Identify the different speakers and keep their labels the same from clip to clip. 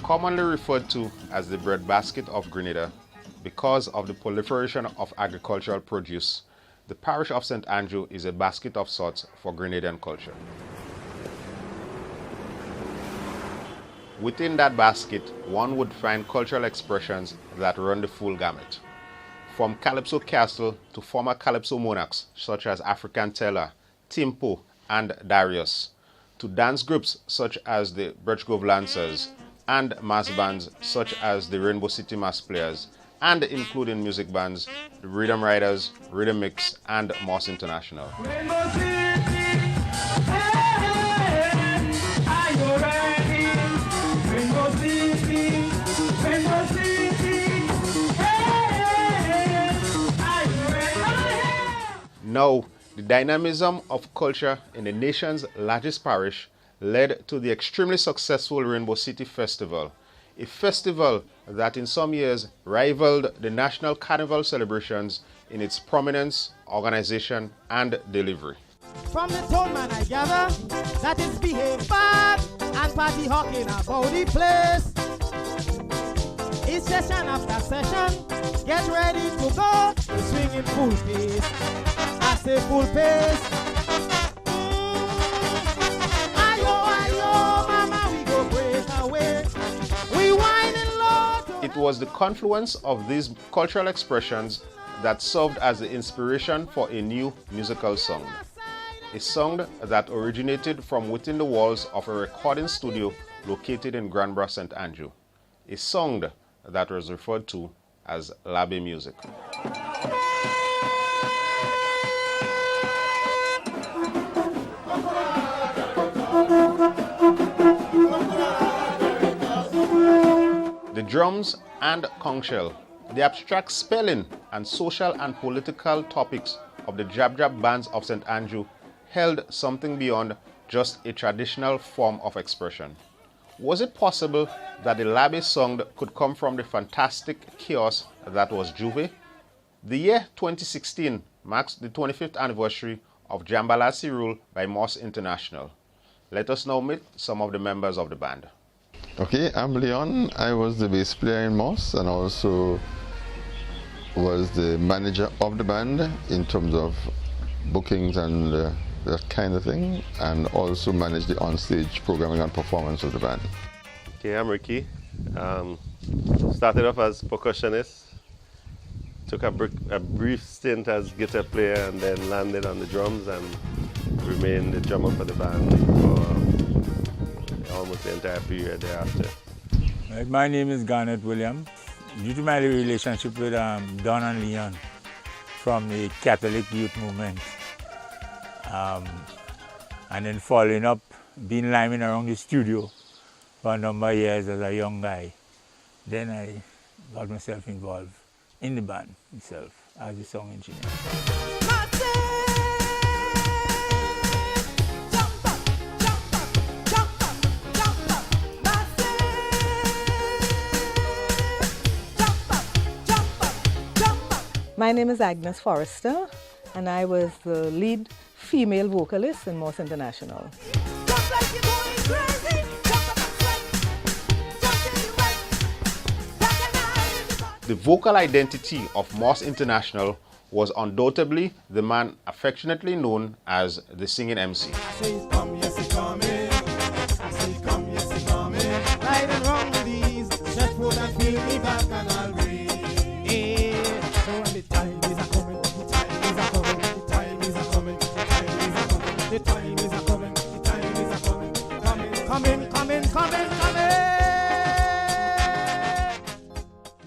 Speaker 1: Commonly referred to as the breadbasket of Grenada, because of the proliferation of agricultural produce, the parish of St. Andrew is a basket of sorts for Grenadian culture. Within that basket, one would find cultural expressions that run the full gamut. From Calypso Castle to former Calypso monarchs such as African Teller, Timpo, and Darius, to dance groups such as the Birchgrove Lancers, and mass bands such as the Rainbow City Mass Players, and including music bands, the Rhythm Riders, Rhythm Mix, and Moss International. Now, the dynamism of culture in the nation's largest parish led to the extremely successful Rainbow City Festival, a festival that in some years rivaled the national carnival celebrations in its prominence, organization, and delivery.
Speaker 2: From the town man I gather that is behave bad and party hawking about the place. It's session after session, get ready to go, swinging full pace. I say full pace. Ayo, mama, we go break away. We whining low.
Speaker 1: It was the confluence of these cultural expressions that served as the inspiration for a new musical song. A song that originated from within the walls of a recording studio located in Grenada, St. Andrew. A song that was referred to as Labby music. The drums and conch shell, the abstract spelling and social and political topics of the Djab bands of St. Andrew held something beyond just a traditional form of expression. Was it possible that the Labby song could come from the fantastic chaos that was Juve? The year 2016 marks the 25th anniversary of Jambalasi rule by Moss International. Let us now meet some of the members of the band.
Speaker 3: Okay, I'm Leon. I was the bass player in Moss and also was the manager of the band in terms of bookings and that kind of thing, and also managed the onstage programming and performance of the band.
Speaker 4: Okay, I'm Ricky. Started off as percussionist, took a brief stint as guitar player and then landed on the drums and remained the drummer for the band for almost the entire period thereafter.
Speaker 5: My name is Garnet Williams. Due to my relationship with Don and Leon from the Catholic Youth Movement, and then following up, being liming around the studio for a number of years as a young guy, then I got myself involved in the band itself as a song engineer.
Speaker 6: My name is Agnes Forrester, and I was the lead female vocalist in Moss International.
Speaker 1: The vocal identity of Moss International was undoubtedly the man affectionately known as the Singing MC.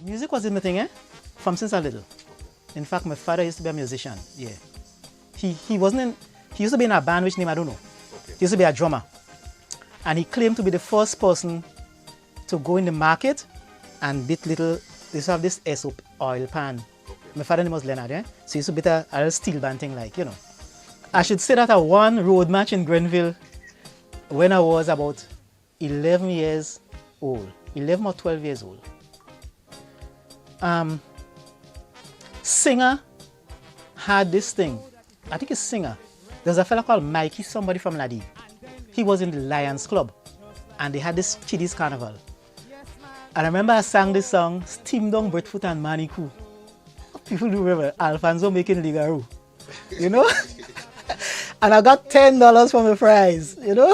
Speaker 2: Music was in my thing, from since I was little. In fact, my father used to be a musician, yeah. He used to be in a band which name I don't know. Okay. He used to be a drummer. And he claimed to be the first person to go in the market and bit little, they used to have this soap oil pan. Okay. My father's name was Leonard, yeah? So he used to bit a little steel band thing like, you know. I should say that I won road match in Grenville when I was about 11 years old, 11 or 12 years old. Singer had this thing, I think it's Singer. There's a fella called Mikey, somebody from Ladi. He was in the Lions Club and they had this Chiddies Carnival. And I remember I sang this song, Steam Down Breadfoot and Manikou. People do remember Alfonso making Ligaro, you know? And I got $10 for my prize, you know?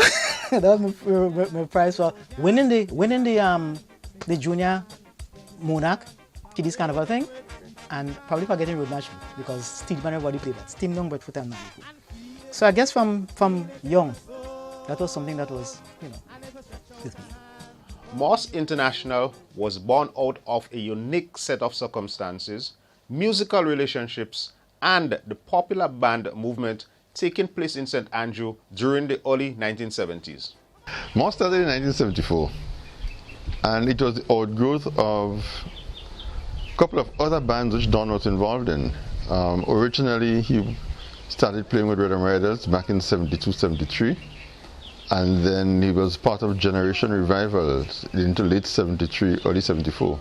Speaker 2: That was my prize for winning the junior Monarch Kiddies Carnival thing, and probably for getting road march because Steve and everybody played that. Steam Down Breadfoot and Manikou. So I guess from young, that was something that was, you know, with me.
Speaker 1: Moss International was born out of a unique set of circumstances, musical relationships, and the popular band movement taking place in St. Andrew during the early 1970s.
Speaker 3: Moss started in 1974, and it was the outgrowth of a couple of other bands which Don was involved in. Originally, he started playing with Rhythm Riders back in 72, 73. And then he was part of Generation Revival into late 73, early 74.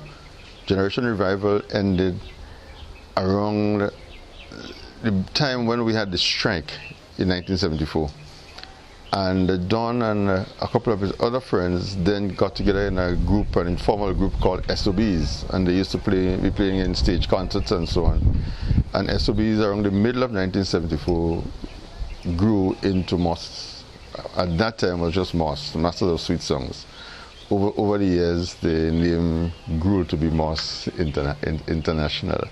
Speaker 3: Generation Revival ended around the time when we had the strike in 1974. And Don and a couple of his other friends then got together in a group, an informal group called SOBs, and they used to be playing in stage concerts and so on. And SOBs around the middle of 1974 grew into Moss. At that time it was just Moss, Masters of Sweet Songs. Over the years the name grew to be Moss International.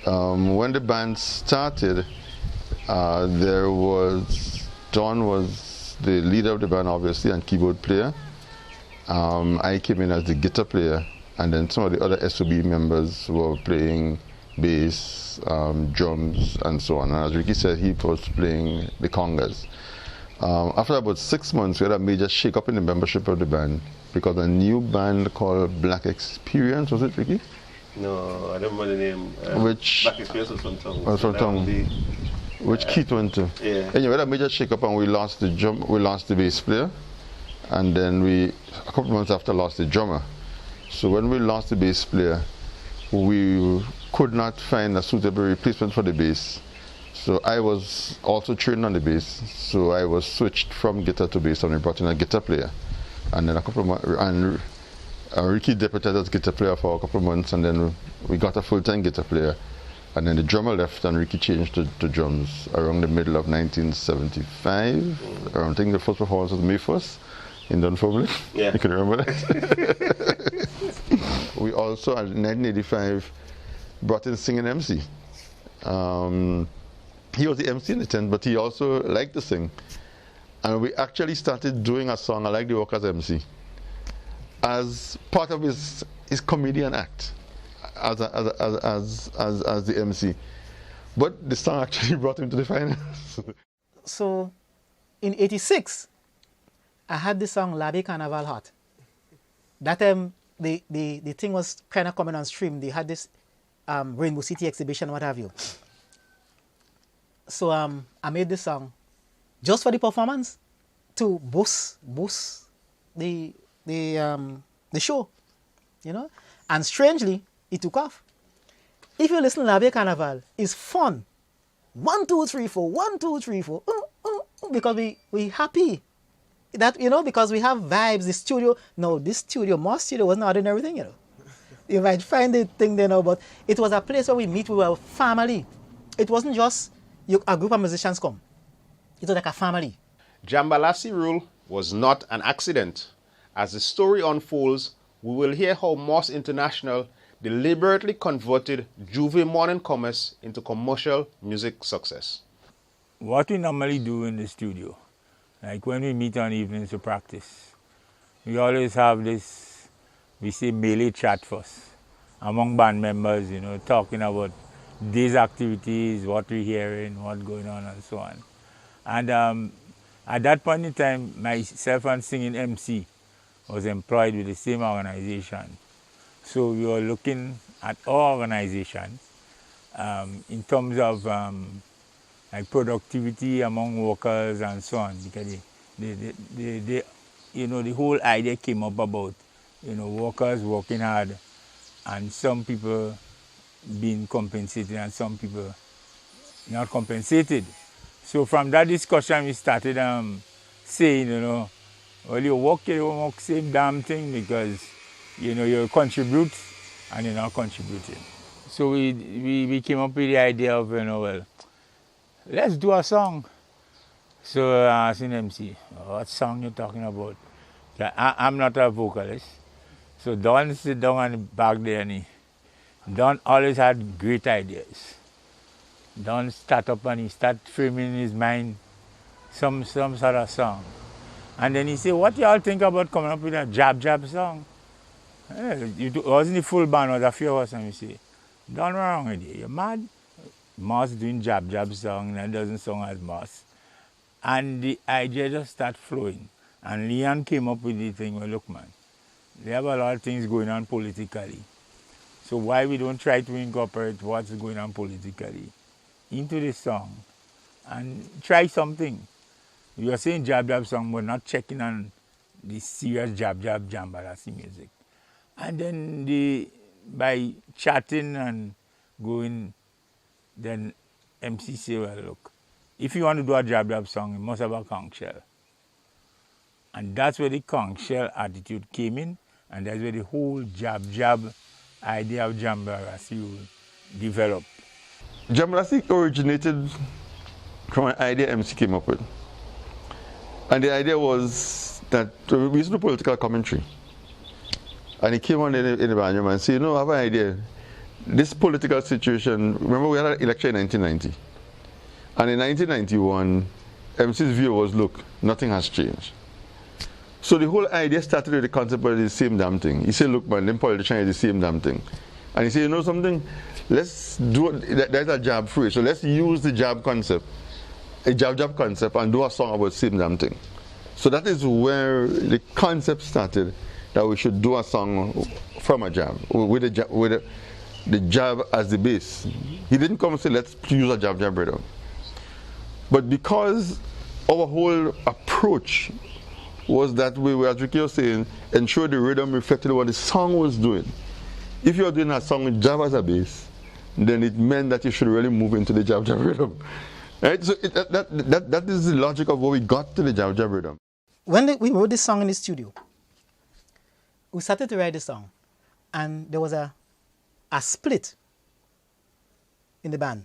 Speaker 3: When the band started, Don was the leader of the band obviously and keyboard player. I came in as the guitar player, and then some of the other SOB members were playing bass, drums and so on. And as Ricky said, he was playing the congas. After about 6 months, we had a major shake-up in the membership of the band because a new band called Black Experience, was it, Ricky?
Speaker 4: No, I don't remember the name.
Speaker 3: Which
Speaker 4: Black Experience was from Tongue.
Speaker 3: Was from Tongue. Which Keith went to.
Speaker 4: Yeah.
Speaker 3: Anyway, we had a major shake-up and we lost the bass player, and then a couple of months after, lost the drummer. So when we lost the bass player, we could not find a suitable replacement for the bass. So I was also trained on the bass, so I was switched from guitar to bass and we brought in a guitar player. And then a couple of months, and Ricky deputized as guitar player for a couple of months, and then we got a full-time guitar player. And then the drummer left and Ricky changed to drums around the middle of 1975. I think the first performance was May 1st in Dunfermline.
Speaker 4: Yeah.
Speaker 3: You can remember that? We also, in 1985, brought in singing MC. He was the MC in the tent, but he also liked to sing. And we actually started doing a song, I Like the Workers MC, as part of his comedian act, as the MC. But the song actually brought him to the finals.
Speaker 2: So, in '86, I had this song Labe Carnaval Hot. That time, the thing was kind of coming on stream. They had this Rainbow City exhibition, what have you. So I made this song just for the performance to boost the show, you know. And strangely, it took off. If you listen to Labe Carnaval, it's fun. 1, 2, 3, 4, 1, 2, 3, 4. Because we happy. That, you know, because we have vibes. The studio, no, this studio, Moss Studio wasn't ordinary thing, you know. You might find the thing there now, but it was a place where we meet with our family. It wasn't just a group of musicians come. It was like a family.
Speaker 1: Jambalasi rule was not an accident. As the story unfolds, we will hear how Moss International deliberately converted Juve morning commerce into commercial music success.
Speaker 5: What we normally do in the studio, like when we meet on evenings to practice, we always have this, we say melee chat first, among band members, you know, talking about day's activities, what we're hearing, what's going on, and so on. And at that point in time, myself and singing MC was employed with the same organization. So we were looking at our organization in terms of like productivity among workers and so on, because you know, the whole idea came up about, you know, workers working hard and some people being compensated and some people not compensated. So from that discussion we started saying, you know, well, you work same damn thing, because you know, you contribute and you're not contributing. So we came up with the idea of, you know, well, let's do a song. So I asked MC, what song you talking about? I'm not a vocalist. So Don sit down on the back there and Don always had great ideas. Don start up and he start framing in his mind some sort of song. And then he said, what y'all think about coming up with a Djab song? It wasn't the full band, it was a few of us, and we say, Don, what's wrong with you? You're mad? Moss doing Djab song, and it doesn't sound as Moss. And the idea just start flowing. And Leon came up with the thing, well, look, man, they have a lot of things going on politically. So why we don't try to incorporate what's going on politically into the song and try something? You are saying Djab song, but not checking on the serious Djab jambalasi music. And then by chatting and going, then MC say, well, look, if you want to do a Djab song, you must have a conch shell. And that's where the conch shell attitude came in, and that's where the whole Djab idea of jambalasi will develop.
Speaker 3: Jambalasi originated from an idea MC came up with. And the idea was that we used to do political commentary. And he came on in the band and said, you know, I have an idea. This political situation, remember we had an election in 1990. And in 1991, MC's view was, look, nothing has changed. So the whole idea started with the concept of the same damn thing. He said, look, man, them politicians is the same damn thing. And he said, you know something? Let's do, that's a Djab phrase. So let's use the Djab concept, a Djab concept, and do a song about the same damn thing. So that is where the concept started, that we should do a song from a Djab, with the Djab as the base. He didn't come and say, let's use a Djab rhythm. But because our whole approach was that we were, as Ricky was saying, ensure the rhythm reflected what the song was doing. If you are doing a song with Djab as a base, then it meant that you should really move into the Djab rhythm. Right? So that is the logic of how we got to the Djab rhythm.
Speaker 2: When we wrote this song in the studio, we started to write the song, and there was a split in the band.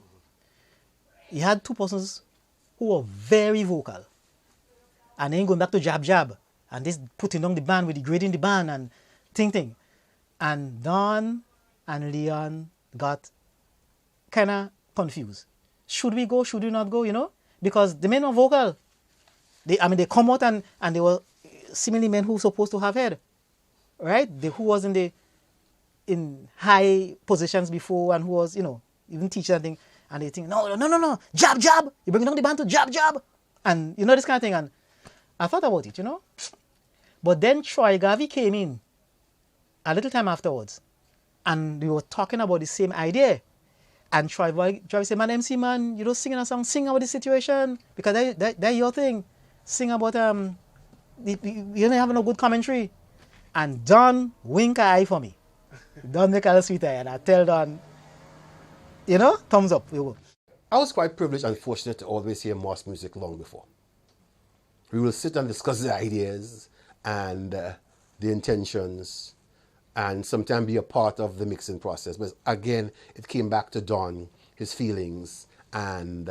Speaker 2: You had two persons who were very vocal, and then going back to Djab, and this putting down the band with degrading the band and thing. And Don and Leon got kind of confused. Should we go? Should we not go? You know, because the men were vocal. They come out and they were seemingly men who were supposed to have head, right? Who was in high positions before and who was, you know, even teachers and thing. And they think, no, Djab, you bring down the band to Djab. And you know, this kind of thing. And I thought about it, you know. But then Troy Garvey came in a little time afterwards. And we were talking about the same idea. And Troy said, man, MC, man, you don't sing a song, sing about the situation. Because that's your thing. Sing about, you don't have no good commentary. And Don wink an eye for me. Don make a little sweet eye. And I tell Don, you know, thumbs up.
Speaker 7: I was quite privileged and fortunate to always hear Moss music long before. We will sit and discuss the ideas and the intentions and sometimes be a part of the mixing process. But again, it came back to Don, his feelings, and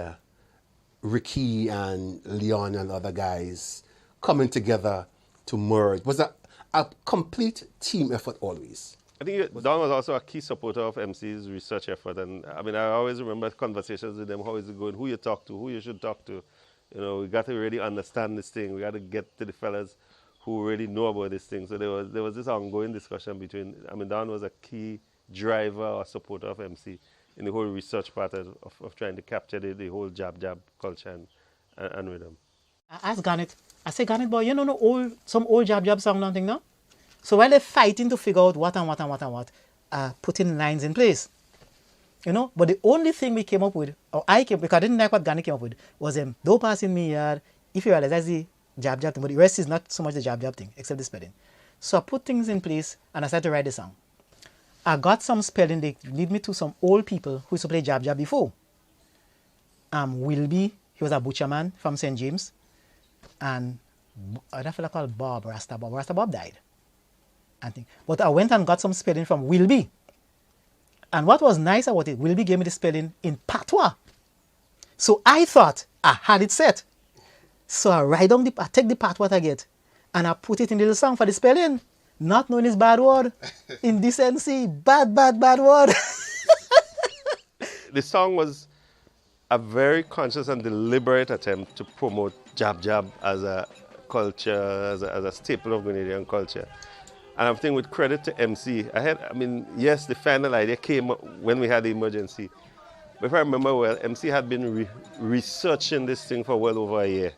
Speaker 7: Ricky and Leon and other guys coming together to merge. It was a complete team effort always.
Speaker 4: I think Don was also a key supporter of MC's research effort. And I mean, I always remember conversations with them, how is it going, who you talk to, who you should talk to. You know, we got to really understand this thing. We got to get to the fellas who really know about this thing. So there was this ongoing discussion between, I mean, Don was a key driver or supporter of MC in the whole research part of trying to capture the whole Djab culture and rhythm.
Speaker 2: I asked Garnet, I said, Garnet, boy, you know, some old Djab song, nothing, no? So while they're fighting to figure out what, putting lines in place, you know. But the only thing we came up with, or because I didn't like what Garnet came up with, was don't pass in me yard. If you realize that's the Djab thing, but the rest is not so much the Djab thing, except the spelling. So I put things in place and I started to write the song. I got some spelling, they lead me to some old people who used to play Djab before. Wilby, he was a butcher man from St. James, and another fella called Bob Rasta Bob died. and thing. But I went and got some spelling from Wilby. And what was nice about it, Wilby gave me the spelling in patois. So I thought I had it set. So I take the patois I get, and I put it in the little song for the spelling, not knowing it's bad word. Indecency, bad word.
Speaker 4: The song was a very conscious and deliberate attempt to promote Djab as a culture, as a staple of Grenadian culture. And I'm thinking with credit to MC, yes, the final idea came when we had the emergency. But if I remember well, MC had been researching this thing for well over a year.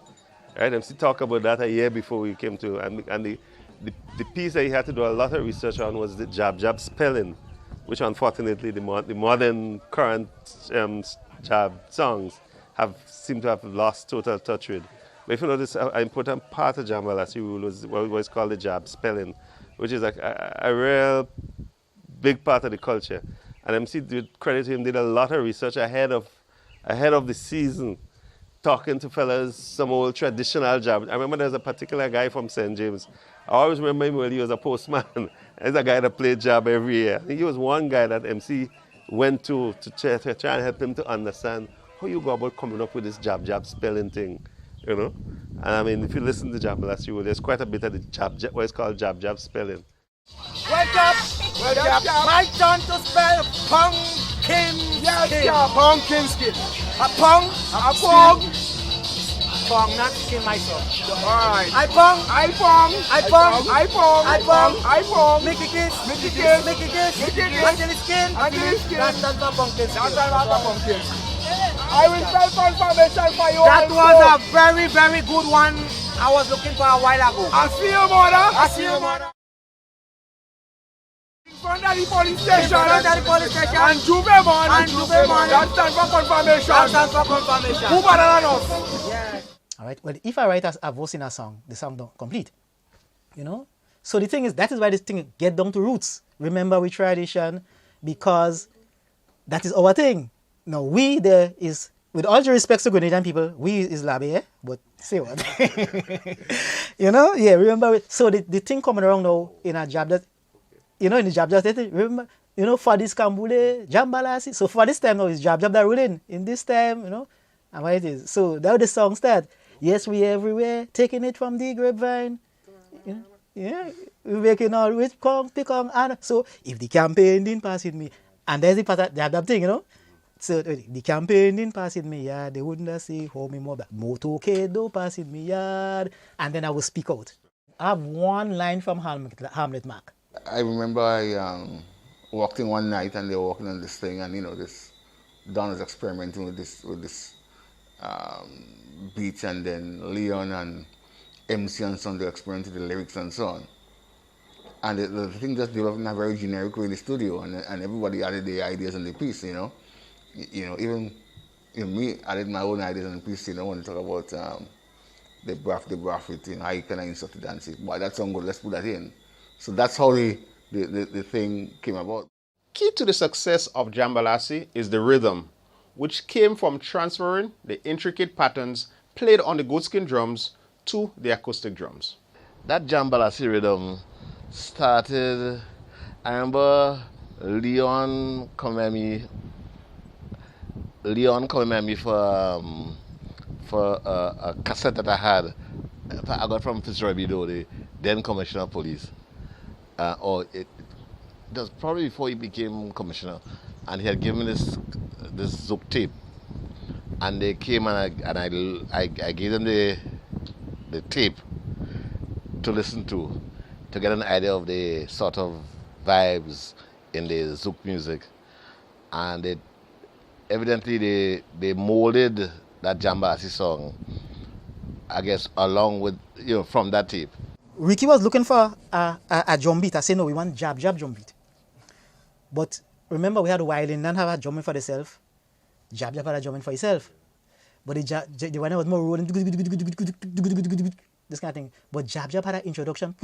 Speaker 4: Right? MC talked about that a year before we came to, and the piece that he had to do a lot of research on was the Djab spelling, which unfortunately the modern current Djab songs seem to have lost total touch with. But if you notice, an important part of Jambalasi rule was what was called the Djab spelling, which is a real big part of the culture. And MC, did credit to him, did a lot of research ahead of the season, talking to fellas, some old traditional Djab. I remember there's a particular guy from St. James. I always remember him when he was a postman. There's a guy that played Djab every year. I think he was one guy that MC went to try and help him to understand how you go about coming up with this Djab spelling thing, you know? And if you listen to Jambalasi, there's quite a bit of the Djab, what is called Djab spelling.
Speaker 8: Wake up! My turn to spell pumpkin skin. Pumpkin skin. A pong. Pong, not skin myself. Alright. I pong. Make a kiss. Until the skin. That's not pumpkin skin. I will spell confirmation for you. That was a very, very good one. I was looking for a while ago. I see you, mother. In front of the police station. And Djab man. That stands for confirmation. Who better than us?
Speaker 2: Yeah. All right. Well, if I write a voice in a song, the song don't complete. You know. So the thing is, that is why this thing get down to roots. Remember we tradition, because that is our thing. Now we there is, with all due respect to Grenadian people, we is Labi, eh? But say what? You know. Yeah. Remember. So the thing coming around now in a Djab that. You know, in the Djab, remember, you know, for this Kambule, Jambalasi. So for this time now, it's Djab that ruling. In this time, you know, and what it is. So that was the song start. Yes, we everywhere, taking it from the grapevine. You know, yeah, we're making all with pick on, and so if the campaign didn't pass with me, and there's the part of that thing, you know. So the campaign didn't pass with me, yeah, they wouldn't say, hold me more back. Motorcade don't pass with me, yeah. And then I will speak out. I have one line from Hamlet Mark.
Speaker 9: I remember I walked in one night and they were working on this thing, and you know, this Don was experimenting with this beat, and then Leon and MC and son, they experimented with the lyrics and so on. And the thing just developed in a very generic way in the studio, and everybody added their ideas on the piece, you know. Even me added my own ideas on the piece, you know, when you talk about the braff it, you know, how you can insert the dance. But that song good, let's put that in. So that's how the thing came about.
Speaker 1: Key to the success of Jambalasi is the rhythm, which came from transferring the intricate patterns played on the goatskin drums to the acoustic drums.
Speaker 3: That Jambalasi rhythm started, I remember Leon coming at me for a cassette that I had. I got from Fitzroy Bido, the then Commissioner of Police. It was probably before he became commissioner, and he had given me this Zouk tape, and they came and I gave them the tape to listen to get an idea of the sort of vibes in the Zouk music, and evidently they molded that Jambalasi song, I guess, along with, you know, from that tape.
Speaker 2: Ricky was looking for a drum beat. I said, no, we want Djab drum beat. But remember, we had a violin and have a drumming for itself. Djab had a drumming for itself. But the one was more rolling, this kind of thing. But Djab had an introduction.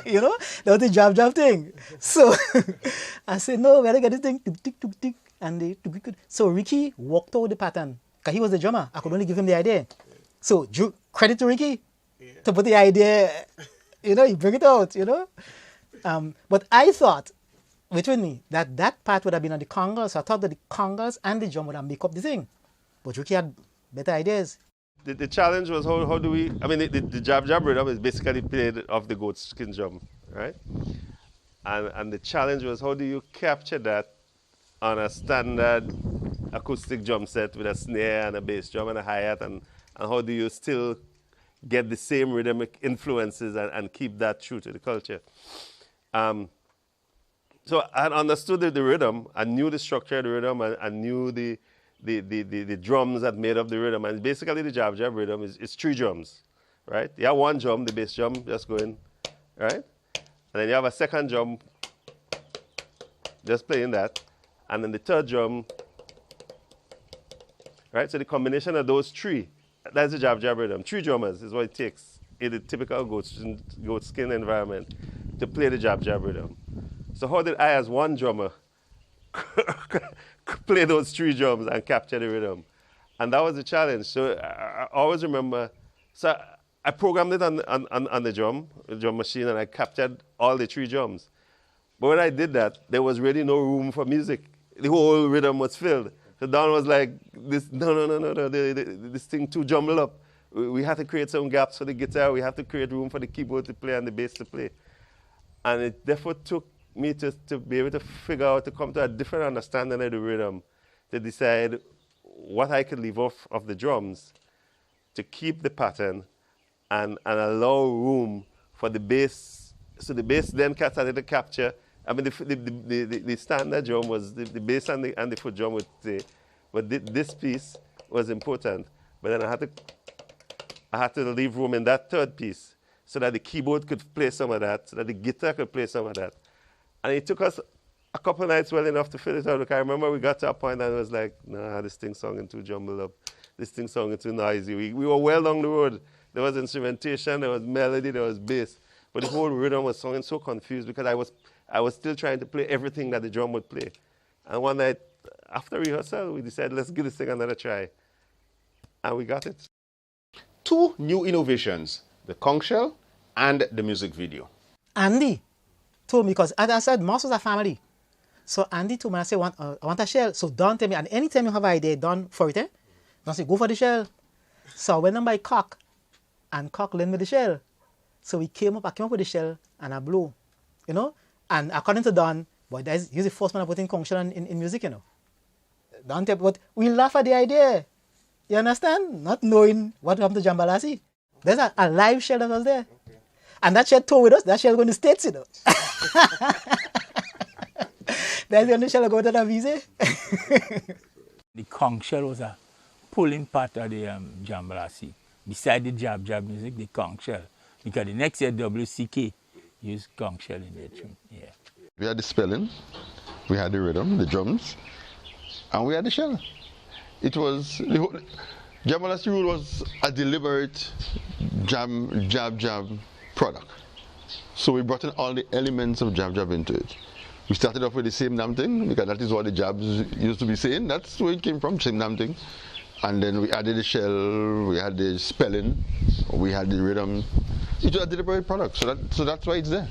Speaker 2: You know, that was the Djab thing. So I said, no, we gotta get this thing. And so Ricky walked out the pattern. Because he was the drummer. I could only give him the idea. So credit to Ricky. to put the idea, you bring it out, But I thought, between me, that part would have been on the congas. So I thought that the congas and the drum would have make up the thing. But Ricky had better ideas.
Speaker 4: The challenge was how do we, I mean, the Djab rhythm is basically played off the goat skin drum, right? And the challenge was how do you capture that on a standard acoustic drum set with a snare and a bass drum and a hi-hat, and how do you still get the same rhythmic influences and keep that true to the culture? So I understood the rhythm, I knew the structure of the rhythm, I knew the drums that made up the rhythm. And basically the Djab rhythm is 3 drums, right? You have 1 drum, the bass drum, just going, right? And then you have a second drum, just playing that. And then the third drum, right? So the combination of those 3, that's the Djab rhythm. 3 drummers is what it takes in the typical goat skin environment to play the Djab rhythm. So how did I, as 1 drummer, play those 3 drums and capture the rhythm? And that was the challenge. So I always remember, so I programmed it on the drum machine, and I captured all the 3 drums. But when I did that, there was really no room for music. The whole rhythm was filled. So Don was like, no, this thing too jumbled up. We had to create some gaps for the guitar. We had to create room for the keyboard to play and the bass to play. And it therefore took me to be able to figure out, to come to a different understanding of the rhythm, to decide what I could leave off of the drums to keep the pattern and allow room for the bass. So the bass then started to capture. I mean, the standard drum was the bass and the foot drum would say, but this piece was important. But then I had to leave room in that third piece so that the keyboard could play some of that, so that the guitar could play some of that. And it took us a couple of nights well enough to fill it out. Like I remember we got to a point and it was like, nah, this thing sounding too jumbled up. This thing sounding too noisy. We were well along the road. There was instrumentation, there was melody, there was bass. But the whole rhythm was sounding so confused because I was still trying to play everything that the drum would play. And one night, after rehearsal, we decided, let's give this thing another try. And we got it.
Speaker 1: 2 new innovations, the conch shell and the music video.
Speaker 2: Andy told me, because as I said, Moss was a family. So Andy told me, I said, I want a shell. So Don tell me, and anytime you have an idea, Don for it, Don say, go for the shell. So I went and buy Cock, and Cock lent me the shell. So I came up with the shell, and I blew, And according to Don, boy, he's the first man to put in conch shell in music, Don tell me, but we laugh at the idea. You understand? Not knowing what happened to Jambalasi. There's a live shell that was there. Okay. And that shell toured with us. That shell going to States, That's the only shell going to the visa.
Speaker 5: The conch shell was a pulling part of the Jambalasi. Beside the Djab music, the conch shell. Because the next year, WCK used conch shell in their tune. Yeah.
Speaker 3: We had the spelling, we had the rhythm, the drums, and we had the shell. It was, Jambalasi Rule was a deliberate Djab product. So we brought in all the elements of Djab into it. We started off with the same damn thing, because that is what the Djabs used to be saying. That's where it came from, same damn thing. And then we added the shell, we had the spelling, we had the rhythm. It was a deliberate product, so that's why it's there.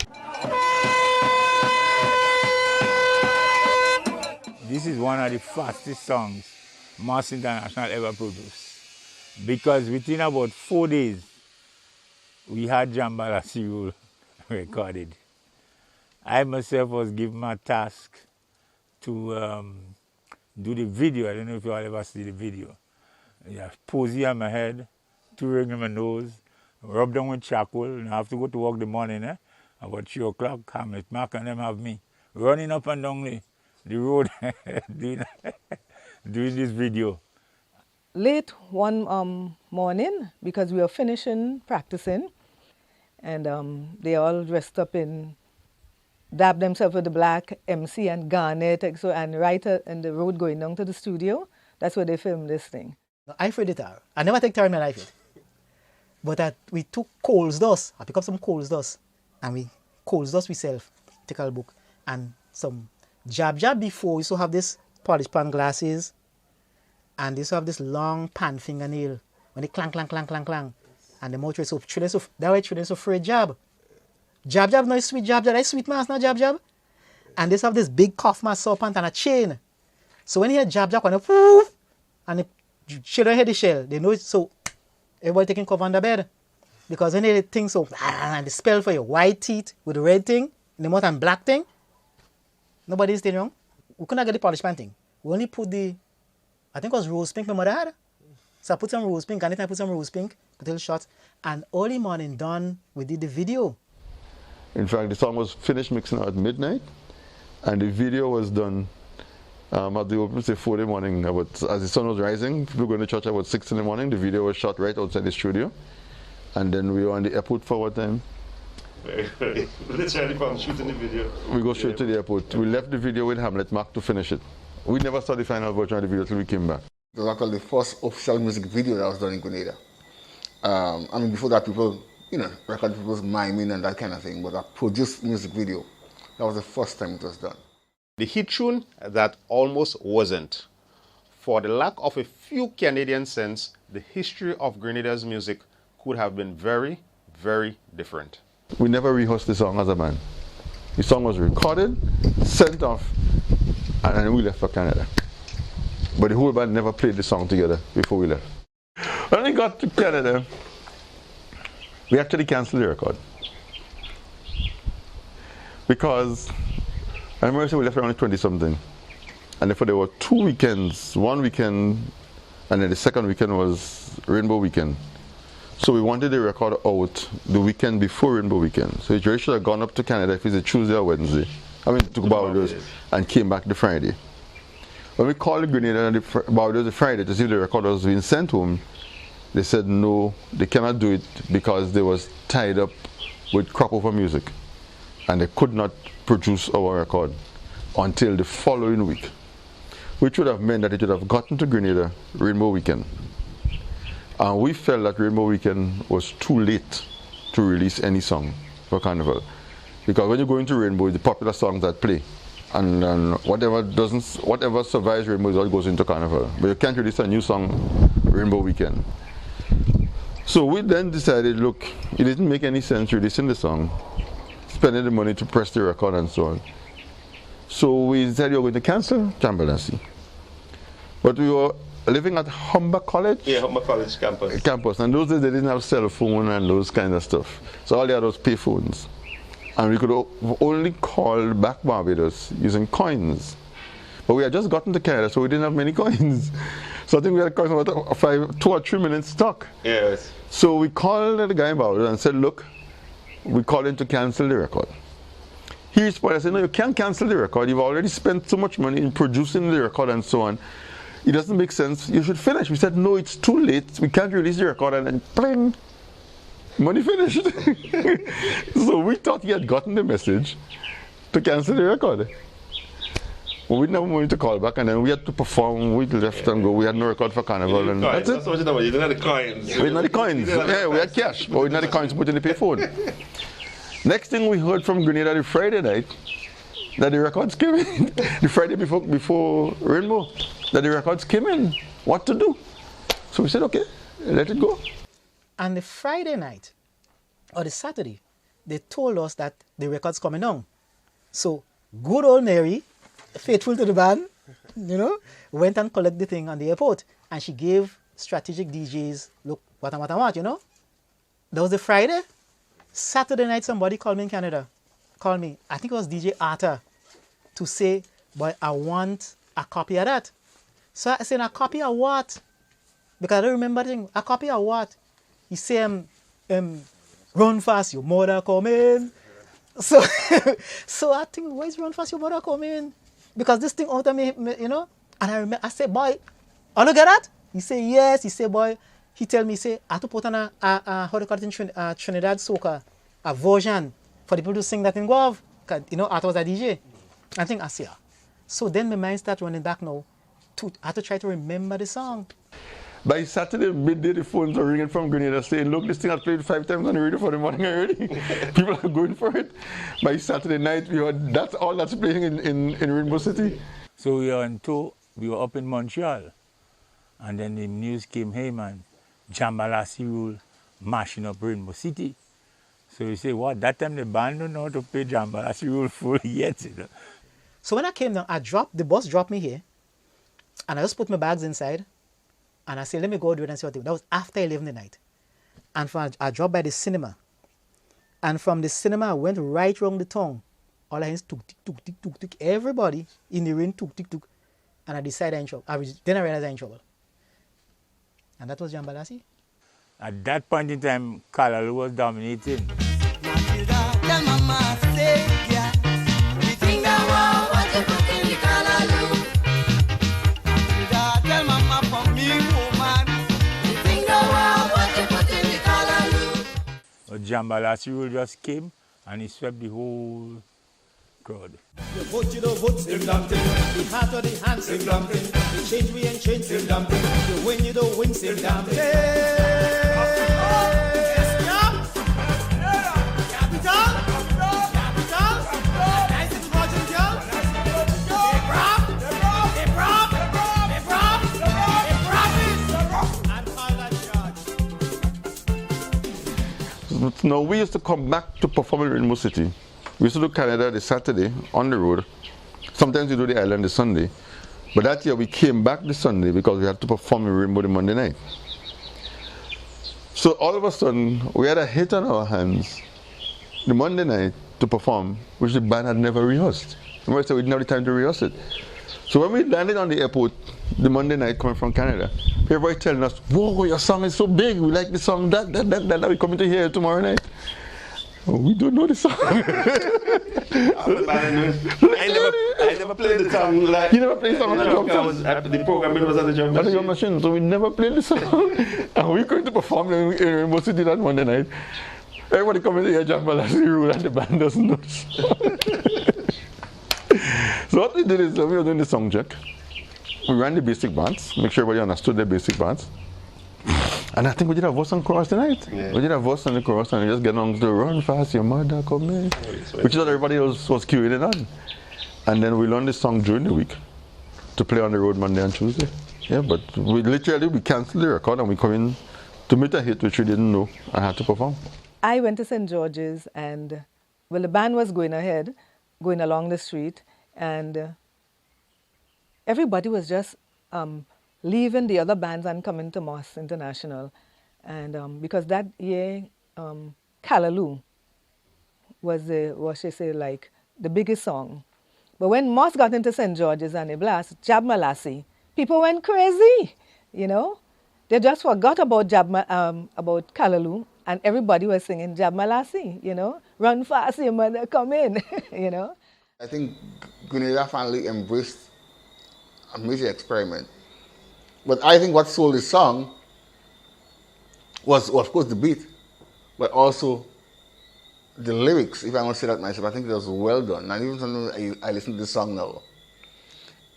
Speaker 5: This is one of the fastest songs Moss International ever produced. Because within about 4 days, we had Jambalasi Rule recorded. I myself was given my task to do the video. I don't know if you all ever see the video. You have posy on my head, 2 rings in my nose, rub down with charcoal, and I have to go to work the morning, About 3 o'clock, Hamlet Mark and them have me running up and down the road doing this video.
Speaker 6: Late one morning, because we were finishing practicing, and they all dressed up dabbed themselves with the black MC and garnet, and right in the road going down to the studio, that's where they filmed this thing.
Speaker 2: I afraid it. I never take time in my life. But we took coals dust. I pick up some coals dust, and we coals dust myself, take a book, and some Djab before we used to have this polished pan glasses, and they used to have this long pan fingernail when they clang, clang, clang, clang, clang. And the mouth so that way children so afraid Djab. Djab no sweet Djab, that sweet mask not Djab. And they have this big cough mask serpent and a chain. So when you hear Djab when woof, and the children hear the shell, they know it, so everybody taking cover on the bed. Because when they think so, and the spell for your white teeth with the red thing, in the mouth and black thing, nobody's staying wrong. We couldn't get the polishment thing. We only put I think it was rose pink my mother had. So I put some rose pink, and then I put some rose pink, put a little shots, and early morning done, we did the video.
Speaker 3: In fact, the song was finished mixing at midnight, and the video was done at the open, say 4 in the morning. As the sun was rising, people going to church about 6 in the morning. The video was shot right outside the studio, and then we were on the airport for what time?
Speaker 4: Literally from shooting the video.
Speaker 3: We go straight to the airport. We left the video with Hamlet Mark to finish it. We never saw the final version of the video till we came back.
Speaker 9: It was actually the first official music video that was done in Grenada. I mean, before that, people, record people's miming and that kind of thing, but a produced music video, that was the first time it was done.
Speaker 1: The hit tune that almost wasn't. For the lack of a few Canadian cents, the history of Grenada's music could have been very, very different.
Speaker 3: We never rehearsed the song as a band. The song was recorded, sent off, and then we left for Canada. But the whole band never played the song together before we left. When we got to Canada, we actually canceled the record. Because I remember we left around 20-something. And therefore there were 2 weekends, one weekend, and then the second weekend was Rainbow Weekend. So we wanted the record out the weekend before Rainbow Weekend. So it really should have gone up to Canada if it's a Tuesday or Wednesday. I mean, to Barbados and came back the Friday. When we called Grenada and Barbados the Friday to see if the record was being sent home, they said no, they cannot do it because they was tied up with crop over music. And they could not produce our record until the following week, which would have meant that it would have gotten to Grenada Rainbow Weekend. And we felt that Rainbow Weekend was too late to release any song for Carnival. Because when you go into Rainbow, the popular songs that play. And whatever survives Rainbow is what goes into Carnival. But you can't release a new song Rainbow Weekend. So we then decided, look, it didn't make any sense releasing the song, spending the money to press the record and so on. So we decided we were going to cancel Chamberlain. But we were living at Humber College?
Speaker 4: Yeah, Humber College campus.
Speaker 3: And those days they didn't have cell phone and those kind of stuff. So all they had was pay phones. And we could only call back Barbados using coins. But we had just gotten to Canada, so we didn't have many coins. So I think we had coins about 2 or 3 minutes stock.
Speaker 4: Yes.
Speaker 3: So we called the guy in Barbados and said, look, we called him to cancel the record. He responded, I said, no, you can't cancel the record. You've already spent so much money in producing the record and so on. It doesn't make sense. You should finish. We said, no, it's too late. We can't release the record. And then, pling, money finished. So we thought he had gotten the message to cancel the record. But we didn't have money to call back, and then we had to perform. We left and go. We had no record for Carnival. And that's it.
Speaker 4: That's what you didn't have the coins.
Speaker 3: We didn't have the coins. Yeah, we had cash, but we didn't have the coins to put in the pay phone. Next thing we heard from Grenada the Friday night, that the records came in. The Friday before Rainbow, that the records came in. What to do? So we said, okay, let it go.
Speaker 2: And the Friday night, or the Saturday, they told us that the record's coming on. So good old Mary, faithful to the band, went and collected the thing on the airport. And she gave strategic DJs, look, what I want, That was the Friday. Saturday night, somebody called me in Canada. Called me, I think it was DJ Arthur, to say, boy, I want a copy of that. So I said, a copy of what? Because I don't remember the thing. A copy of what? He said, run fast, your mother coming. So, so I think, why is run fast, your mother coming? Because this thing out of me, And I remember, I said, boy, I look at that? He said, yes. He said, boy, he tell me, say, I have to put on a how do you call it in Trinidad soca, a version for the people to sing that in Guav. Arthur was a DJ. I think I see. So then my mind starts running back now. I have to try to remember the song.
Speaker 3: By Saturday midday, the phones are ringing from Grenada saying, look, this thing I played 5 times on the radio for the morning already. People are going for it. By Saturday night, we heard that's all that's playing in Rainbow City.
Speaker 5: So we were on tour. We were up in Montreal. And then the news came, hey man, Jambalasi rule. mashing up Rainbow City. So you say, what, that time the band don't know how to play Jambalassi rule full yet, you know.
Speaker 2: So when I came down, the bus dropped me here, and I just put my bags inside, and I said, let me go do it and see what they do. That was after 11 at night. And I dropped by the cinema. And from the cinema, I went right round the town. All I heard is tuk tik, tuk tik, tuk tik. Everybody in the rain, tuk tik, tuk. And I decided I'm in trouble. Then I realized I'm in trouble. And that was Jambalassi.
Speaker 5: At that point in time, Kalalu was dominating. But Jambalassi rule just came and he swept the whole crowd.
Speaker 8: The vote you don't vote, same damn thing. The heart or the hand, same damn thing. The change we ain't change, same damn thing. The win you don't win, same damn thing.
Speaker 3: Now, we used to come back to perform in Rainbow City. We used to do Canada the Saturday on the road. Sometimes we do the island the Sunday. But that year we came back the Sunday because we had to perform in Rainbow the Monday night. So all of a sudden, we had a hit on our hands the Monday night to perform, which the band had never rehearsed. Remember I said we didn't have the time to rehearse it. So when we landed on the airport the Monday night coming from Canada, everybody telling us, whoa, your song is so big, we like the song, that, we're coming to hear it tomorrow night. Oh, we don't know the song.
Speaker 4: I never played the song like...
Speaker 3: You never played the song on the drum machine?
Speaker 4: The programming was on the drum machine.
Speaker 3: On the drum machine, so we never played the song. And we're going to perform in Rainbow City that Monday night. Everybody coming to hear Jambalassi rule and the band doesn't know the song. So what we did is we were doing the song check. We ran the basic bands, make sure everybody understood the basic bands. And I think we did a verse and chorus tonight. Yeah. We did a verse and the chorus and we just get on to run fast, your mother come in. Which is what everybody else was queuing it on. And then we learned the song during the week to play on the road Monday and Tuesday. Yeah, but we canceled the record and we come in to meet a hit which we didn't know and had to perform.
Speaker 6: I went to St. George's and, well, the band was going ahead, going along the street, and everybody was just leaving the other bands and coming to Moss International. And because that year, Callaloo was the biggest song. But when Moss got into St. George's and a blast, Djab Malassi, people went crazy, you know. They just forgot about about Callaloo, and everybody was singing Djab Malassi, you know. Run fast, your mother come in, you know.
Speaker 9: I think Grenada finally embraced a music experiment. But I think what sold the song was, of course, the beat, but also the lyrics, if I want to say that myself. I think it was well done. And even sometimes I listen to the song now,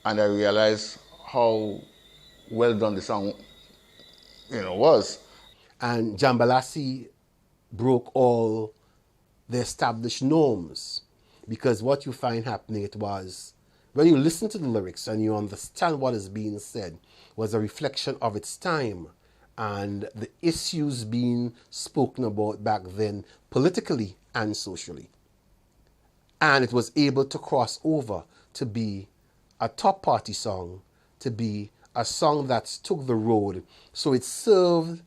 Speaker 9: and I realize how well done the song, was.
Speaker 7: And Jambalassi broke all the established norms, because what you find happening, it was, when you listen to the lyrics and you understand what is being said, was a reflection of its time and the issues being spoken about back then, politically and socially. And it was able to cross over to be a top party song, to be a song that took the road. So it served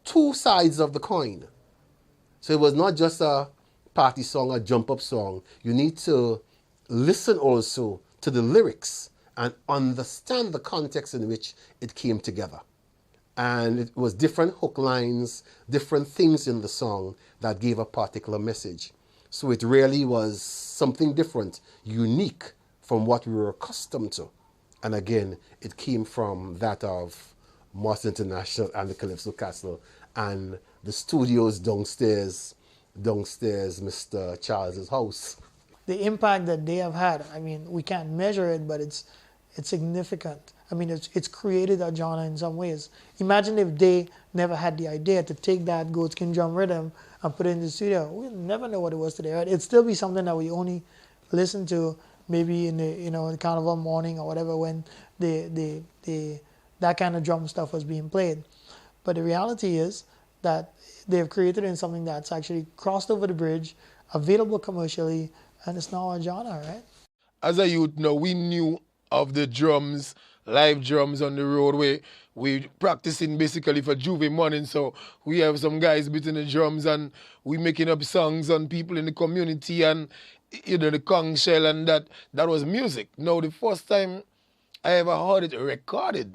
Speaker 7: two sides of the coin. So it was not just a party song, a jump up song. You need to listen also to the lyrics and understand the context in which it came together. And it was different hook lines, different things in the song that gave a particular message. So it really was something different, unique from what we were accustomed to. And again, it came from that of Moss International and the Calypso Castle and the studios downstairs, Mr. Charles's house.
Speaker 10: The impact that they have had, I mean, we can't measure it, but it's significant. I mean, it's created a genre in some ways. Imagine if they never had the idea to take that goatskin drum rhythm and put it in the studio. We'll never know what it was today, right? It'd still be something that we only listen to maybe in the carnival morning or whatever, when that kind of drum stuff was being played. But the reality is, that they've created in something that's actually crossed over the bridge, available commercially, and it's now a genre, right?
Speaker 11: As a youth now, we knew of the drums, live drums on the roadway. We practicing basically for Juve morning, so we have some guys beating the drums and we making up songs on people in the community and, you know, the conch shell, and that was music. Now, the first time I ever heard it recorded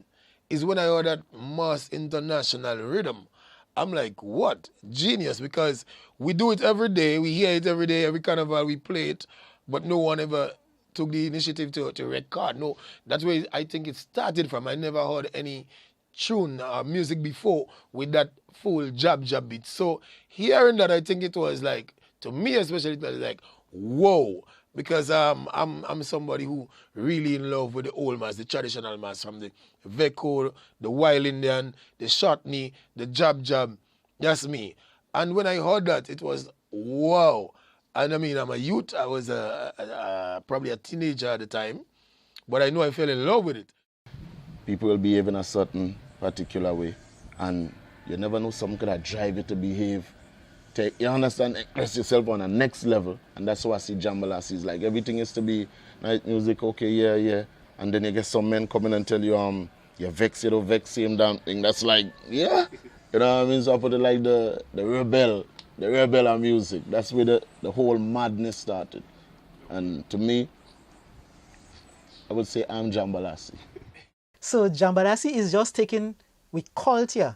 Speaker 11: is when I heard that Mass International Rhythm. I'm like, what? Genius, because we do it every day, we hear it every day, every carnival we play it, but no one ever took the initiative to record. No, that's where I think it started from. I never heard any tune or music before with that full jab beat. So hearing that, I think it was like, to me especially, it was like, whoa. Because I'm somebody who really in love with the old mass, the traditional mass, from the Veko, the Wild Indian, the Shotney, the jab. That's me. And when I heard that, it was wow. And I mean, I'm a youth. I was probably a teenager at the time, but I know I fell in love with it.
Speaker 12: People will behave in a certain particular way, and you never know, something could drive you to behave. You understand, express yourself on a next level, and that's why I see Jambalasi. It's like everything is to be night music, okay, yeah, and then you get some men coming and tell you, you're vexed, you don't vex, same damn thing. That's like, yeah, you know what I mean? So I put it like the rebel of music. That's where the whole madness started. And to me, I would say I'm Jambalasi.
Speaker 2: So Jambalasi is just taking with culture,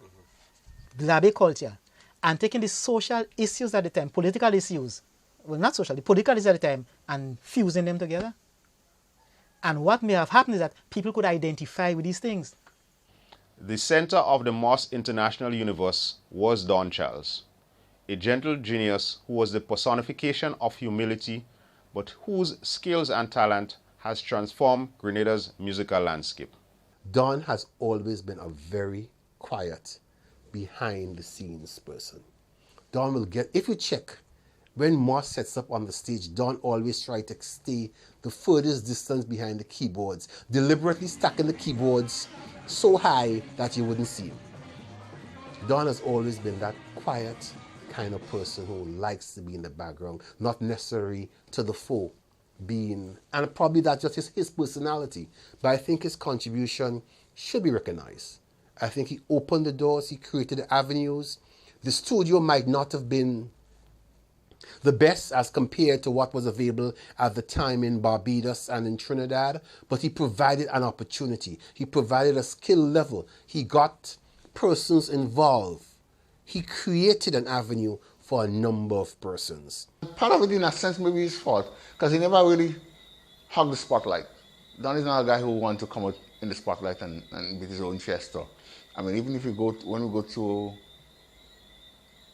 Speaker 2: Djab culture, and taking the social issues at the time, political issues, well, not social, the political issues at the time, and fusing them together. And what may have happened is that people could identify with these things.
Speaker 1: The center of the Moss International universe was Don Charles, a gentle genius who was the personification of humility, but whose skills and talent has transformed Grenada's musical landscape.
Speaker 7: Don has always been a very quiet, behind the scenes person. Don will get, if you check, when Moss sets up on the stage, Don always tries to stay the furthest distance behind the keyboards, deliberately stacking the keyboards so high that you wouldn't see him. Don has always been that quiet kind of person who likes to be in the background, not necessarily to the fore, being, and probably that's just his personality, but I think his contribution should be recognized. I think he opened the doors, he created the avenues. The studio might not have been the best as compared to what was available at the time in Barbados and in Trinidad, but he provided an opportunity. He provided a skill level. He got persons involved. He created an avenue for a number of persons.
Speaker 9: Part of it, in a sense, maybe his fault, because he never really hugged the spotlight. Don is not a guy who wants to come out in the spotlight and beat his own chest. I mean, even if you go, when we go to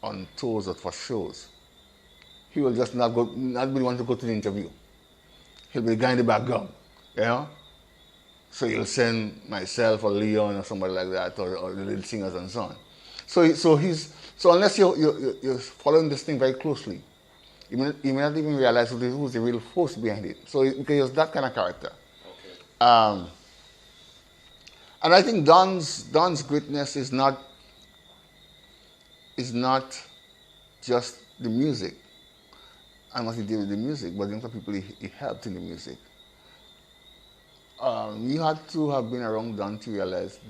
Speaker 9: on tours or for shows, he will just not really want to go to the interview. He'll be the guy in the background, you know? So he'll send myself or Leon or somebody like that, or the lead singers and so on. So unless you're following this thing very closely, you may not even realize who's the real force behind it. So because that kind of character. Okay. And I think Don's greatness is not just the music and what he did with the music, but the other people he helped in the music. You had to have been around Don to realize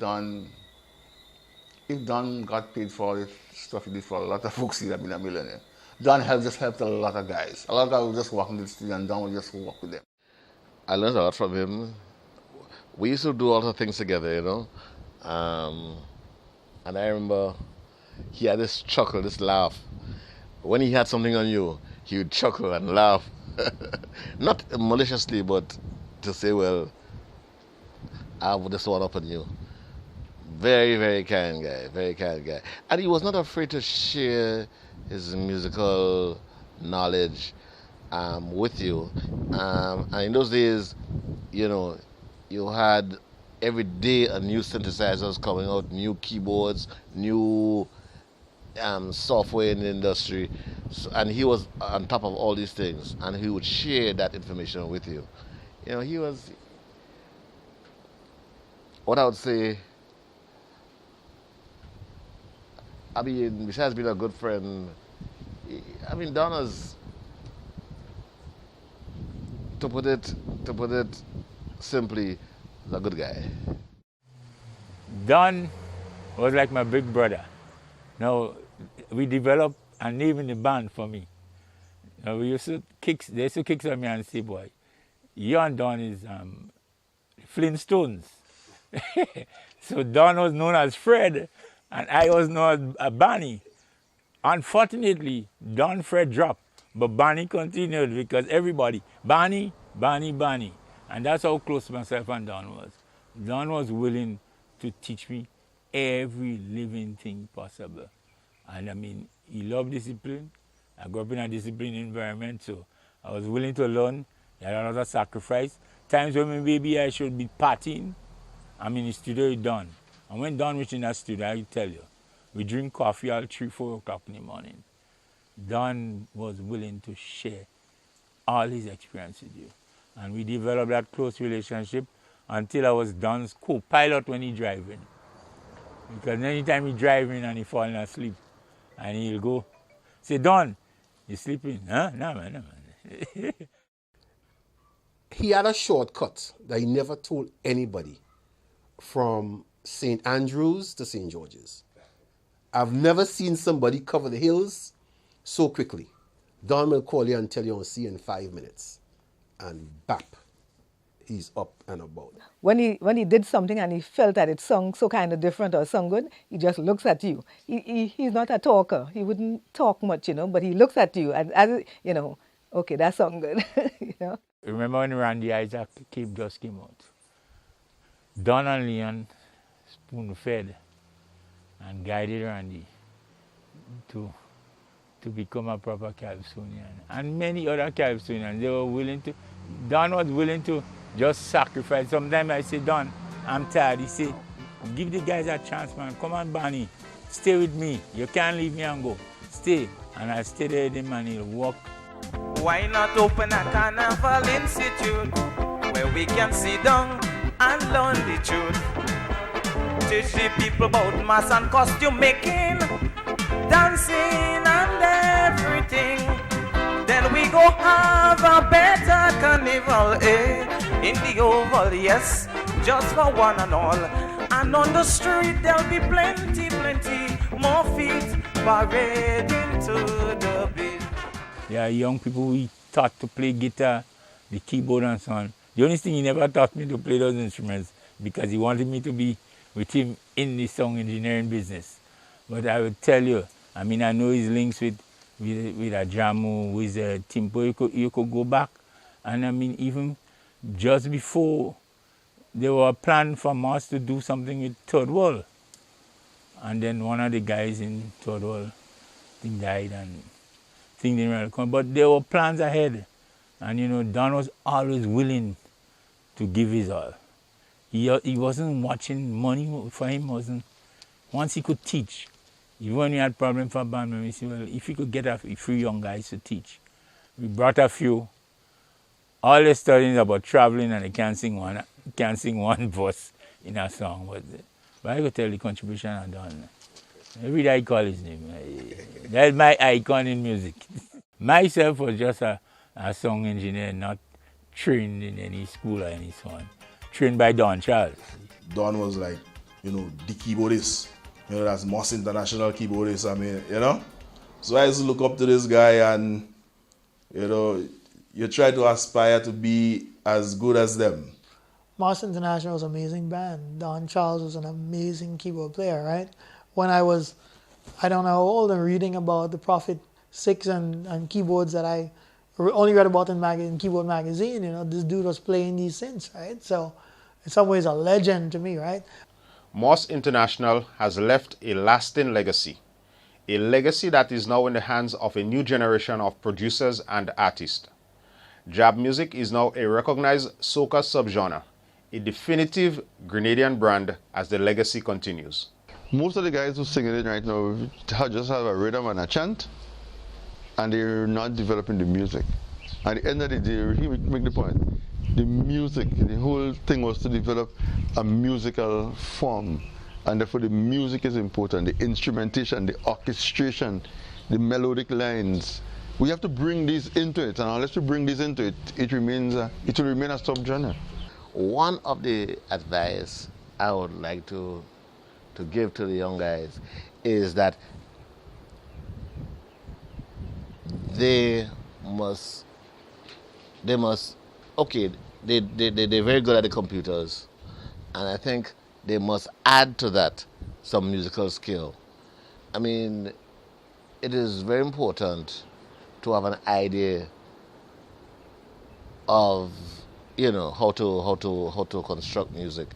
Speaker 9: if Don got paid for all the stuff he did for a lot of folks, he'd have been a millionaire. Don just helped a lot of guys. A lot of guys would just walk into the studio and Don would just walk with them.
Speaker 12: I learned a lot from him. We used to do all the things together, you know. And I remember he had this chuckle, this laugh. When he had something on you, he would chuckle and laugh. Not maliciously, but to say, well, I have this one up on you. Very, very kind guy, very kind guy. And he was not afraid to share his musical knowledge with you. And in those days, you know, you had every day a new synthesizers coming out, new keyboards, new software in the industry. So, and he was on top of all these things, and he would share that information with you. You know, he was, what I would say, I mean, besides being a good friend, I mean, Don is, to put it simply, is a good guy.
Speaker 5: Don was like my big brother. Now, we developed a name in the band for me. Now, they used to kick on me and say, boy, you and Don is Flintstones. So Don was known as Fred, and I was known as Barney. Unfortunately, Don Fred dropped, but Barney continued because everybody, Barney, Barney, Barney. And that's how close myself and Don was. Don was willing to teach me every living thing possible. And I mean, he loved discipline. I grew up in a disciplined environment, so I was willing to learn. He had a lot of sacrifice. Times when maybe I should be partying, I'm in the studio with Don. And when Don was in that studio, I tell you, we drink coffee all 3, 4 o'clock in the morning. Don was willing to share all his experience with you. And we developed that close relationship until I was Don's co-pilot when he driving. Because anytime he driving and he falling asleep, and he'll go, say, Don, you sleeping? Huh? No, man, no, man.
Speaker 7: He had a shortcut that he never told anybody from St. Andrews to St. George's. I've never seen somebody cover the hills so quickly. Don will call you and tell you on see in 5 minutes. And bap, he's up and about.
Speaker 6: When he did something and he felt that it sung so kind of different or sung good, he just looks at you. He's not a talker. He wouldn't talk much, but he looks at you and, as okay, that sung good,
Speaker 5: Remember when Randy Isaac just came out? Don and Leon spoon-fed and guided Randy to become a proper Calypsonian. And many other Calypsonians, they were willing to, Don was willing to just sacrifice. Sometimes I say, Don, I'm tired. He say, give the guys a chance, man. Come on, Barney, stay with me. You can't leave me and go. Stay. And I stay there with him and he'll walk.
Speaker 13: Why not open a carnival institute where we can sit down and learn the truth? Teach the people about mass and costume making, dancing and everything. Then we go have a better carnival, in the Oval, yes, just for one and all. And on the street there'll be plenty more feet parading to the beat.
Speaker 5: Yeah, young people we taught to play guitar, the keyboard and so on. The only thing he never taught me to play those instruments because he wanted me to be with him in the sound engineering business. But I would tell you, I mean, I know his links with Ajamu, with Timpo. You could go back. And I mean, even just before, there were plans for us to do something with Third World. And then one of the guys in Third World, he died and things didn't really come. But there were plans ahead. And Don was always willing to give his all. He wasn't watching money for him. Once he could teach, even when we had problems for band members, he said, well, if he could get a few young guys to teach. We brought a few. All they're studying is about traveling and they can't sing one verse in a song. But I could tell the contribution I've done. Every day I call his name. That's my icon in music. Myself was just a song engineer, not trained in any school or any so on. Trained by Don Charles.
Speaker 14: Don was like, the keyboardist. That's most international keyboardist, So I used to look up to this guy and, you try to aspire to be as good as them.
Speaker 10: Moss International was an amazing band. Don Charles was an amazing keyboard player, right? When I was, I don't know how old, and reading about the Prophet 6 and keyboards that I only read about in Keyboard Magazine, this dude was playing these synths, right? So in some ways a legend to me, right?
Speaker 1: Moss International has left a lasting legacy. A legacy that is now in the hands of a new generation of producers and artists. Djab music is now a recognized soca subgenre, a definitive Grenadian brand as the legacy continues.
Speaker 3: Most of the guys who sing it right now just have a rhythm and a chant, and they're not developing the music. At the end of the day, he make the point. The music, the whole thing was to develop a musical form, And therefore the music is important, the instrumentation, the orchestration, the melodic lines. We have to bring these into it, and unless we bring these into it, it will remain a subgenre.
Speaker 12: One of the advice I would like to give to the young guys is that they're very good at the computers, and I think they must add to that some musical skill. I mean, it is very important to have an idea of, you know, how to construct music.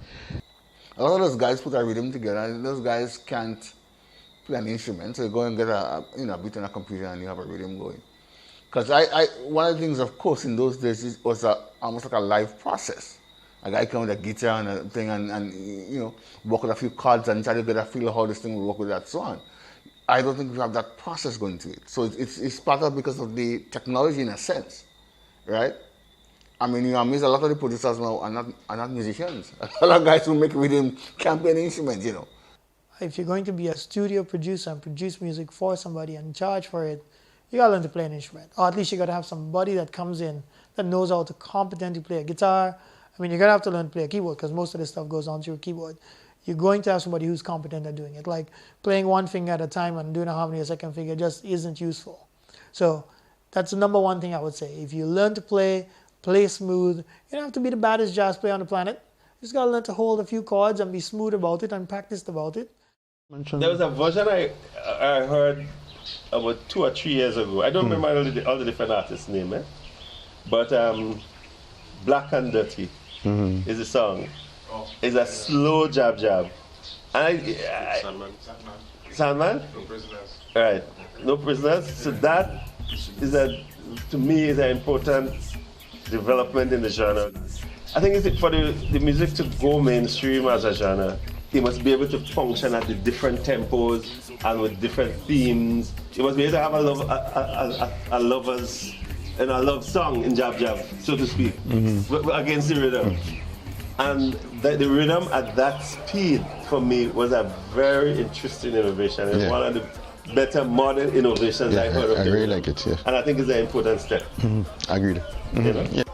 Speaker 9: A lot of those guys put a rhythm together, and those guys can't play an instrument, so you go and get a beat on a computer and you have a rhythm going. Because one of the things, of course, in those days was almost like a live process. A guy came with a guitar and a thing and you know, work with a few chords and try to get a feel of how this thing will work with that song. I don't think we have that process going to it. So it's part of because of the technology in a sense, right? I mean, you amaze a lot of the producers now are not musicians. A lot of guys who make rhythm can't play an instrument, you know.
Speaker 10: If you're going to be a studio producer and produce music for somebody and charge for it, you gotta learn to play an instrument. Or at least you gotta have somebody that comes in that knows how to competently play a guitar. I mean, you're gonna have to learn to play a keyboard because most of this stuff goes on through a keyboard. You're going to have somebody who's competent at doing it. Like playing one finger at a time and doing a harmony a second finger just isn't useful. So that's the number one thing I would say. If you learn to play smooth, you don't have to be the baddest jazz player on the planet. You just gotta learn to hold a few chords and be smooth about it and practiced about it.
Speaker 4: There was a version I heard about 2 or 3 years ago. I don't remember all the different artists' names, but Black and Dirty is the song. It's a slow jab. And Sandman?
Speaker 15: No Prisoners.
Speaker 4: Right, No Prisoners. So that is to me is an important development in the genre. I think it's for the music to go mainstream as a genre, it must be able to function at the different tempos and with different themes. You must be able to have a lover's and a love song in Djab, so to speak, against the rhythm. And the rhythm at that speed for me was a very interesting innovation. It's one of the better modern innovations I've heard of.
Speaker 3: I really like it, yeah.
Speaker 4: And I think it's an important step.
Speaker 3: Agreed.
Speaker 4: You know?
Speaker 3: Yeah.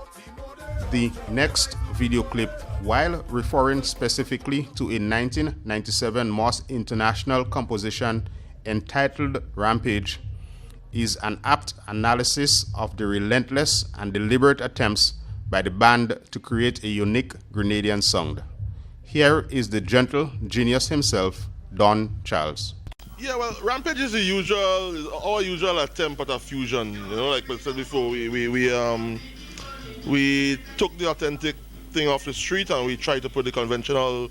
Speaker 1: The next video clip, while referring specifically to a 1997 Moss International composition entitled Rampage, is an apt analysis of the relentless and deliberate attempts by the band to create a unique Grenadian sound. Here is the gentle genius himself, Don Charles.
Speaker 15: Yeah, well, Rampage is our usual attempt at a fusion. You know, like I said before, we took the authentic thing off the street and we tried to put the conventional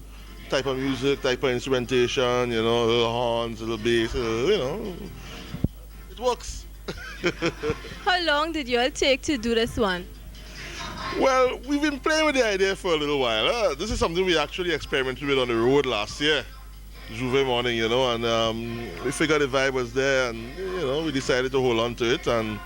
Speaker 15: type of music, type of instrumentation, you know, little horns, little bass, you know. It works.
Speaker 16: How long did you all take to do this one?
Speaker 15: Well, we've been playing with the idea for a little while. This is something we actually experimented with on the road last year, Juve morning, you know, and we figured the vibe was there and, you know, we decided to hold on to it. And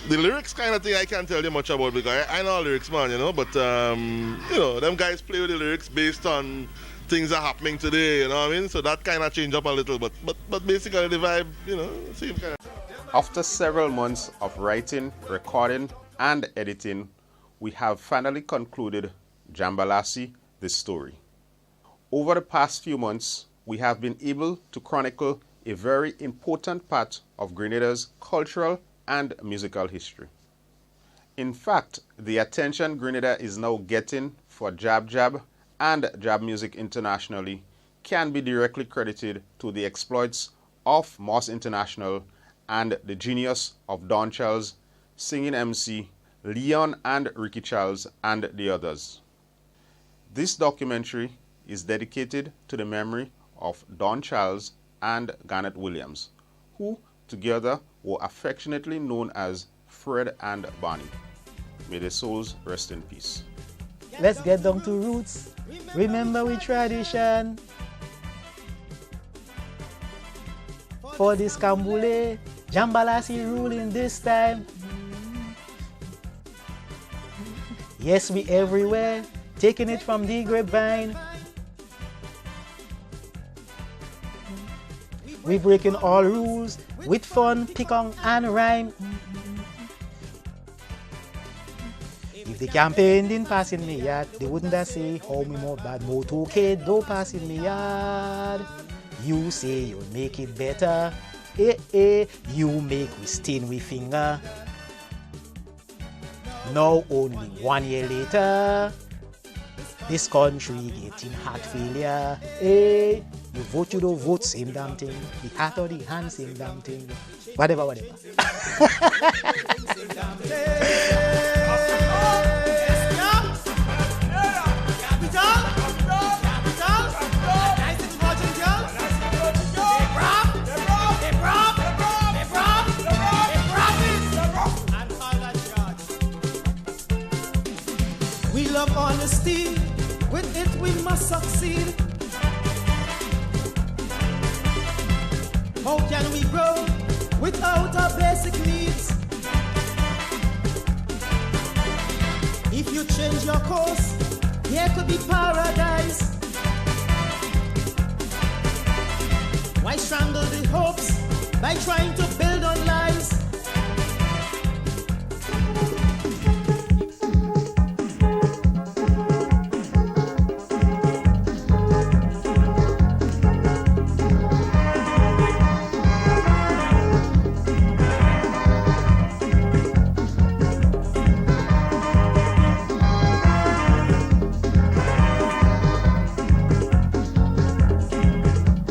Speaker 15: the lyrics kind of thing I can't tell you much about because I know lyrics, man, you know, but, you know, them guys play with the lyrics based on things that are happening today, you know what I mean? So that kind of changed up a little, but basically the vibe, you know, same kind of.
Speaker 1: After several months of writing, recording, and editing, we have finally concluded Jambalasi, the story. Over the past few months, we have been able to chronicle a very important part of Grenada's cultural and musical history. In fact, the attention Grenada is now getting for Djab and Djab music internationally can be directly credited to the exploits of Moss International and the genius of Don Charles, singing MC, Leon and Ricky Charles, and the others. This documentary is dedicated to the memory of Don Charles and Garnet Williams, who together were affectionately known as Fred and Barney. May their souls rest in peace.
Speaker 2: Let's get down to roots. Remember we tradition. For this Kambule, Jambalasi ruling this time. Yes, we everywhere, taking it from the grapevine. We breaking all rules with fun, pickong and rhyme. If the campaign didn't pass in me yard, they wouldn't have say how me more bad moto kid don't pass in me yard. You say you'll make it better. You make we stain we finger. Now only 1 year later, this country getting heart failure. You vote, you don't vote, same damn thing. The heart or the hand, same damn thing. Whatever.
Speaker 17: We love honesty, with it we must succeed. How can we grow without our basic needs? If you change your course, here could be paradise. Why strangle the hopes by trying to build on lies?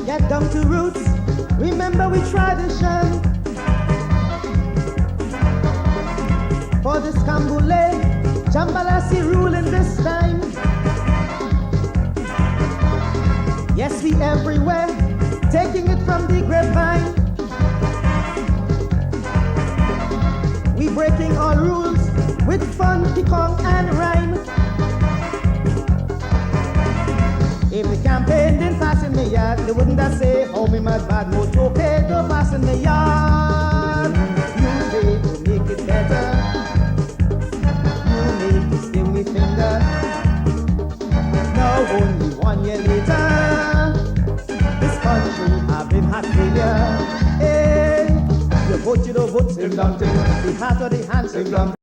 Speaker 17: Get down to roots, remember we tradition. For this Kambule, Jambalasi ruling this time. Yes, we everywhere, taking it from the grapevine. We breaking all rules with fun, pickong and rhyme. If the campaign didn't pass in the yard, they wouldn't have say, oh me mad bad motor okay, don't pass in the yard. You say to make it better, you make it sting me finger. Now only 1 year later, this country having heart failure. Hey, you vote, you don't vote, same damn thing. The heart or the hand, same damn thing.